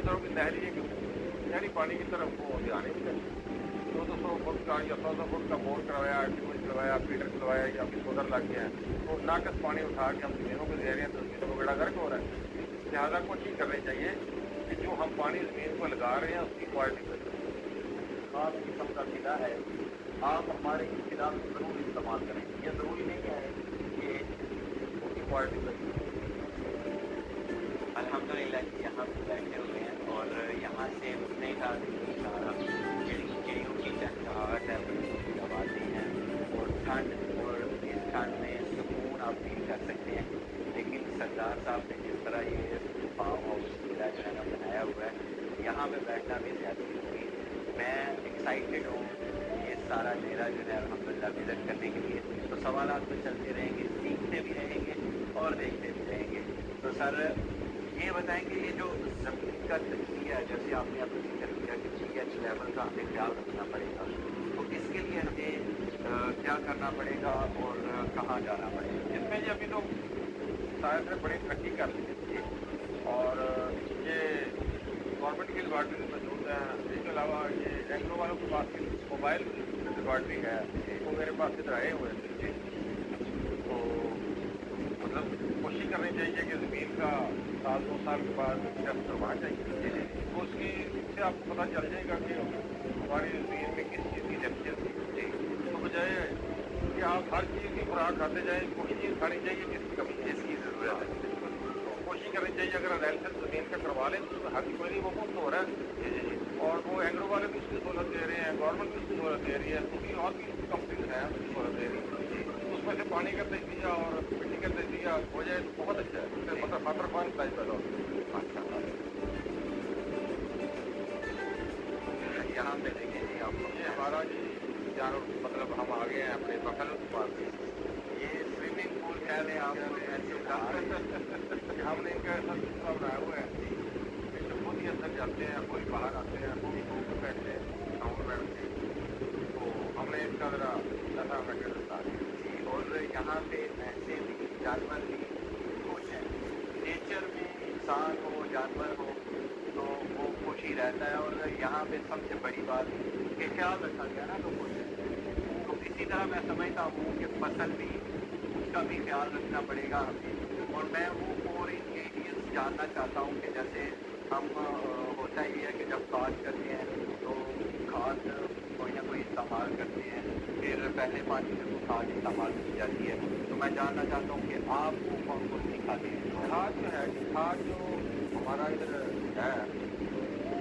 तरह की नहरी पानी की तरफ वो ध्यान ही नहीं करते। 200 फुट का या 100 फुट का बोर करवाया, ट्यूबवेल करवाया, फीडर करवाया या फिर सोलर लग गया है, तो नाकस पानी उठा के हम ज़मीनों को दे रहे हैं, तो ज़मीनों को बेड़ा गर्क हो रहा है। लिहाजा कोशिश करनी चाहिए कि जो हम पानी ज़मीन को लगा रहे हैं उसकी क्वालिटी बेहतर खास किस्म का खिला है, आप हमारे इस खिला को ज़रूर इस्तेमाल करें। ये ज़रूरी नहीं है कि उसकी क्वालिटी बेहतर। अल्हम्दुलिल्लाह कि यहाँ पे बैठे हुए हैं और यहाँ से उठने का चिड़ियों की चहचहाहट है, पक्षियों की आवाज़ें हैं और ठंड, और इस ठंड में सुकून आप फील कर सकते हैं। लेकिन सरदार साहब ने जिस तरह ये फार्म हाउस किला जो है ना बनाया हुआ है, यहाँ पे बैठना भी ज़्यादा होगी। मैं एक्साइटेड हूँ ये सारा डेरा जो है अल्हम्दुलिल्लाह विज़िट करने के लिए। तो सवालात तो चलते रहेंगे, सीखते भी रहेंगे और देखते भी रहेंगे। तो सर ये बताएंगे, ये जो ज़मीन का तजिया, जैसे आपने अपनी जिक्र किया कि pH लेवल का हमें ख्याल रखना पड़ेगा, तो इसके लिए हमें क्या करना पड़ेगा और कहाँ जाना पड़ेगा? इसमें ये अभी तो शायद से बड़ी तरक्की कर ली है और ये गवर्नमेंट की लेबॉर्ट्री में मौजूद है। इसके अलावा ये एग्रो वालों के पास मोबाइल लेबॉर्ट्री है, वो मेरे पास इधर आए हुए हैं। तो मतलब कोशिश करनी चाहिए कि ज़मीन का साल 2 साल के बाद टेस्ट करवाना चाहिए, तो उसकी से आपको पता चल जाएगा कि हमारी ज़मीन में किस चीज़ की डेफिशिएंसी है। तो बजाय कि आप हर चीज़ की खुराक खाते जाएँ, कोई चीज़ खानी चाहिए जिसकी कमी है, इसकी ज़रूरत है। तो कोशिश करनी चाहिए अगर एनालिसिस ज़मीन का करवा लें तो हर कोई नहीं, वो मुफ्त हो रहा है। और वो एग्रो वाले भी उसकी सहूलत दे रहे हैं, गवर्नमेंट भी उसकी सहूलत दे रही है, दूसरी और भी कंपनीज हैं उसकी सहूलत दे रही है। उसमें से पानी का तजिया और मिट्टी का तजिया हो जाए तो बहुत अच्छा है, उससे मतलब वाटर पानी प्राइस पैदा होता है। यहाँ पे देखें जी आपको, ये हमारा जी जानवर मतलब हम आ गए हैं अपने बफेलो के पास। ये स्विमिंग पूल कह लें आप, हमने इनका ऐसा सिस्टम बनाया हुआ है कि जो खुद ही अंदर जाते हैं, कोई बाहर आते हैं, वो भी घूम कर बैठते हैं, ग्राउंड बैठते हैं। तो हमने इसका ज़रा ऐसा मैटर बता दिया। और यहाँ पे ऐसे भी जानवर भी खुश हैं। नेचर में इंसान हो, जानवर हो, तो वो खुश ही रहता है। और यहाँ पे सबसे बड़ी बात कि ख्याल रखा गया ना, तो खुश है। तो इसी तरह मैं समझता हूँ कि फसल भी, उसका भी ख्याल रखना पड़ेगा हमें। और मैं वो और इंग्रीडियंट्स जानना चाहता हूँ कि जैसे हम होता ही है कि जब खाद करते हैं तो खाद कोई ना कोई इस्तेमाल करते हैं, फिर पहले पानी में वो खाद इस्तेमाल की जाती है। तो मैं जानना चाहता हूँ कि आप वो कौन कौन सी खाते हैं? खाद जो है, खाद जो हमारा इधर है,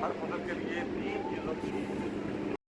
हर फसल के लिए 3 चीज़ों की